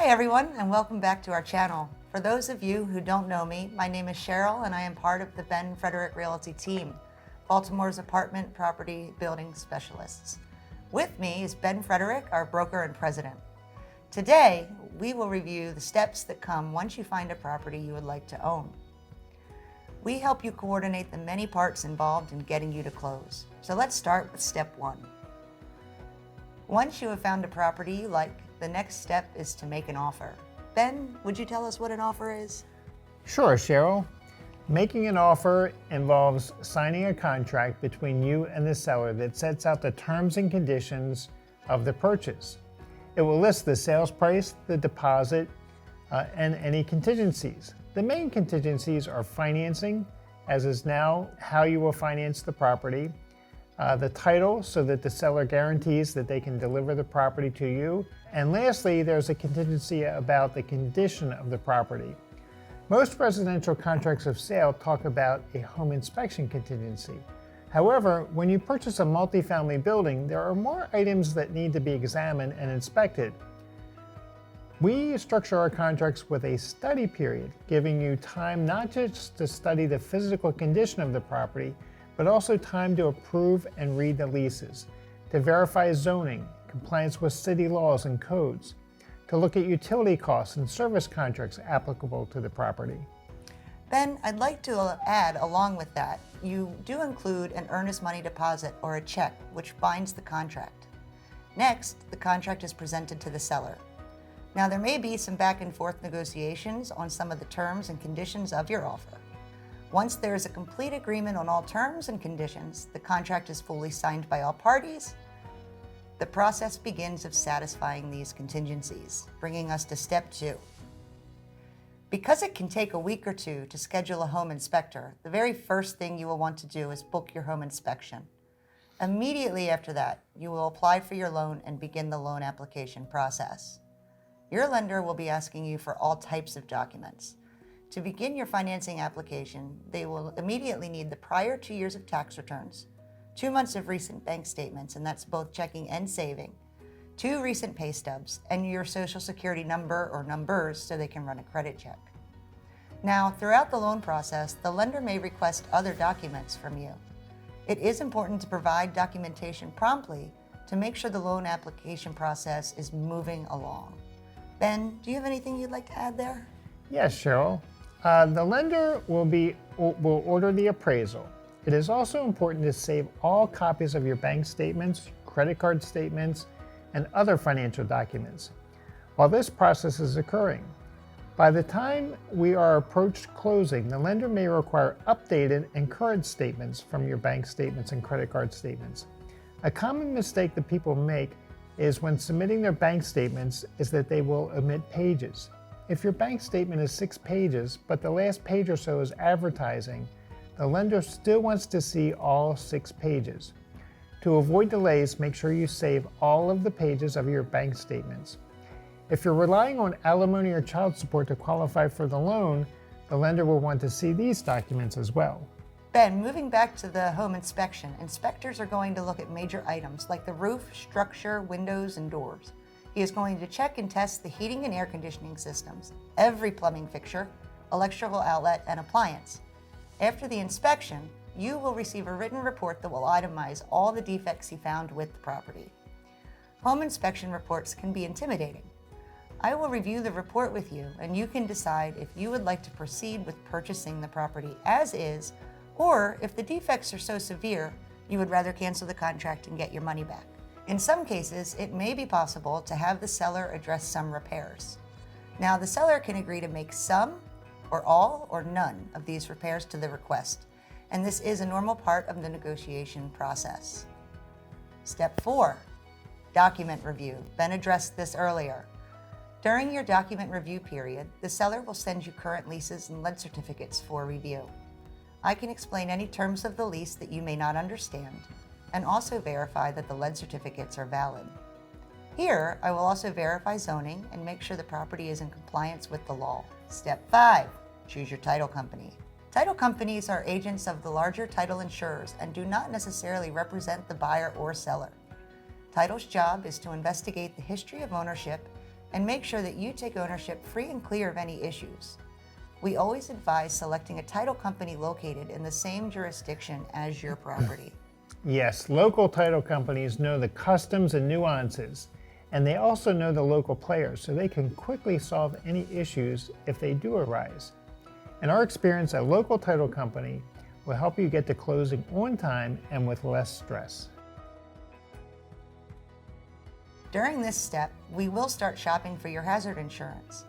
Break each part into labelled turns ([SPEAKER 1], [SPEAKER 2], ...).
[SPEAKER 1] Hi everyone, and welcome back to our channel. For those of you who don't know me, my name is Cheryl and I am part of the Ben Frederick Realty team, Baltimore's apartment property building specialists. With me is Ben Frederick, our broker and president. Today, we will review the steps that come once you find a property you would like to own. We help you coordinate the many parts involved in getting you to close. So let's start with step 1. Once you have found a property you like, the next step is to make an offer. Ben, would you tell us what an offer is?
[SPEAKER 2] Sure, Cheryl. Making an offer involves signing a contract between you and the seller that sets out the terms and conditions of the purchase. It will list the sales price, the deposit, and any contingencies. The main contingencies are financing, as is now how you will finance the property, the title so that the seller guarantees that they can deliver the property to you, and lastly, there's a contingency about the condition of the property. Most residential contracts of sale talk about a home inspection contingency. However, when you purchase a multifamily building, there are more items that need to be examined and inspected. We structure our contracts with a study period, giving you time not just to study the physical condition of the property, but also time to approve and read the leases, to verify zoning, compliance with city laws and codes, to look at utility costs and service contracts applicable to the property.
[SPEAKER 1] Ben, I'd like to add along with that, you do include an earnest money deposit or a check which binds the contract. Next, the contract is presented to the seller. Now there may be some back and forth negotiations on some of the terms and conditions of your offer. Once there is a complete agreement on all terms and conditions, the contract is fully signed by all parties. The process begins of satisfying these contingencies, bringing us to step 2. Because it can take a week or two to schedule a home inspector, the very first thing you will want to do is book your home inspection. Immediately after that, you will apply for your loan and begin the loan application process. Your lender will be asking you for all types of documents. To begin your financing application, they will immediately need the prior 2 years of tax returns, 2 months of recent bank statements, and that's both checking and saving, 2 recent pay stubs, and your social security number or numbers so they can run a credit check. Now, throughout the loan process, the lender may request other documents from you. It is important to provide documentation promptly to make sure the loan application process is moving along. Ben, do you have anything you'd like to add there?
[SPEAKER 2] Yes, Cheryl. The lender will order the appraisal. It is also important to save all copies of your bank statements, credit card statements, and other financial documents while this process is occurring. By the time we are approached closing, the lender may require updated and current statements from your bank statements and credit card statements. A common mistake that people make is when submitting their bank statements is that they will omit pages. If your bank statement is 6 pages, but the last page or so is advertising, the lender still wants to see all 6 pages. To avoid delays, make sure you save all of the pages of your bank statements. If you're relying on alimony or child support to qualify for the loan, the lender will want to see these documents as well.
[SPEAKER 1] Ben, moving back to the home inspection, inspectors are going to look at major items like the roof, structure, windows, and doors. He is going to check and test the heating and air conditioning systems, every plumbing fixture, electrical outlet, and appliance. After the inspection, you will receive a written report that will itemize all the defects he found with the property. Home inspection reports can be intimidating. I will review the report with you, and you can decide if you would like to proceed with purchasing the property as is, or if the defects are so severe, you would rather cancel the contract and get your money back. In some cases, it may be possible to have the seller address some repairs. Now, the seller can agree to make some, or all, or none of these repairs to the request, and this is a normal part of the negotiation process. Step 4, document review. Ben addressed this earlier. During your document review period, the seller will send you current leases and lead certificates for review. I can explain any terms of the lease that you may not understand, and also verify that the lead certificates are valid. Here, I will also verify zoning and make sure the property is in compliance with the law. Step 5, choose your title company. Title companies are agents of the larger title insurers and do not necessarily represent the buyer or seller. Title's job is to investigate the history of ownership and make sure that you take ownership free and clear of any issues. We always advise selecting a title company located in the same jurisdiction as your property.
[SPEAKER 2] Yes, local title companies know the customs and nuances, and they also know the local players, so they can quickly solve any issues if they do arise. In our experience, a local title company will help you get to closing on time and with less stress.
[SPEAKER 1] During this step, we will start shopping for your hazard insurance.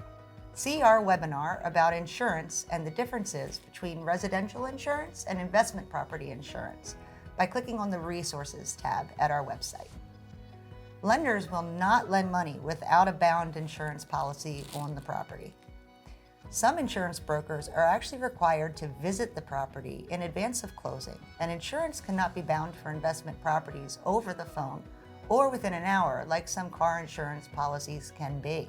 [SPEAKER 1] See our webinar about insurance and the differences between residential insurance and investment property insurance by clicking on the Resources tab at our website. Lenders will not lend money without a bound insurance policy on the property. Some insurance brokers are actually required to visit the property in advance of closing, and insurance cannot be bound for investment properties over the phone or within an hour like some car insurance policies can be.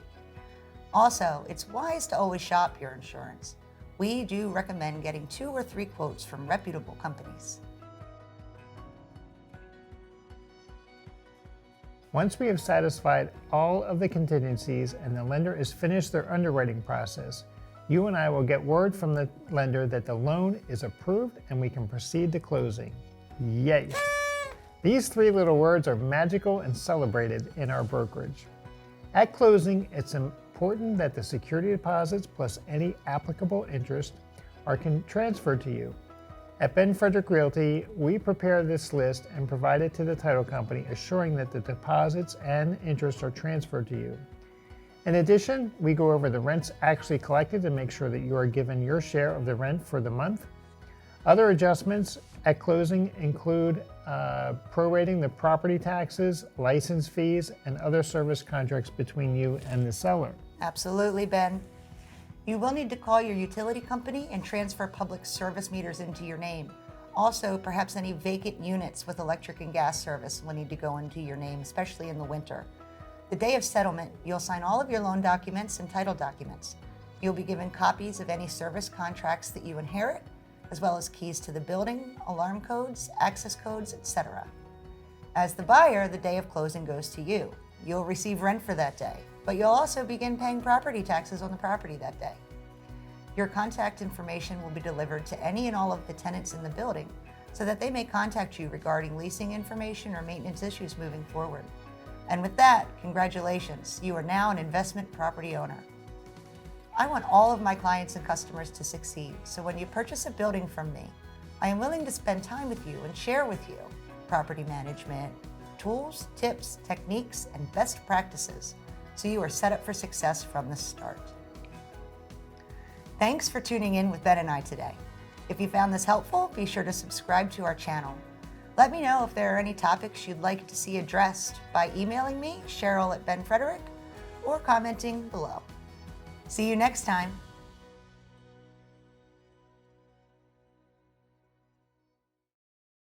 [SPEAKER 1] Also, it's wise to always shop your insurance. We do recommend getting 2 or 3 quotes from reputable companies.
[SPEAKER 2] Once we have satisfied all of the contingencies and the lender has finished their underwriting process, you and I will get word from the lender that the loan is approved and we can proceed to closing. Yay! These 3 little words are magical and celebrated in our brokerage. At closing, it's important that the security deposits plus any applicable interest are transferred to you. At Ben Frederick Realty, we prepare this list and provide it to the title company, assuring that the deposits and interest are transferred to you. In addition, we go over the rents actually collected to make sure that you are given your share of the rent for the month. Other adjustments at closing include prorating the property taxes, license fees, and other service contracts between you and the seller.
[SPEAKER 1] Absolutely, Ben. You will need to call your utility company and transfer public service meters into your name. Also, perhaps any vacant units with electric and gas service will need to go into your name, especially in the winter. The day of settlement, you'll sign all of your loan documents and title documents. You'll be given copies of any service contracts that you inherit, as well as keys to the building, alarm codes, access codes, etc. As the buyer, the day of closing goes to you. You'll receive rent for that day, but you'll also begin paying property taxes on the property that day. Your contact information will be delivered to any and all of the tenants in the building so that they may contact you regarding leasing information or maintenance issues moving forward. And with that, congratulations, you are now an investment property owner. I want all of my clients and customers to succeed, so when you purchase a building from me, I am willing to spend time with you and share with you property management tools, tips, techniques, and best practices, so you are set up for success from the start. Thanks for tuning in with Ben and I today. If you found this helpful, be sure to subscribe to our channel. Let me know if there are any topics you'd like to see addressed by emailing me, Cheryl at Ben Frederick, or commenting below. See you next time.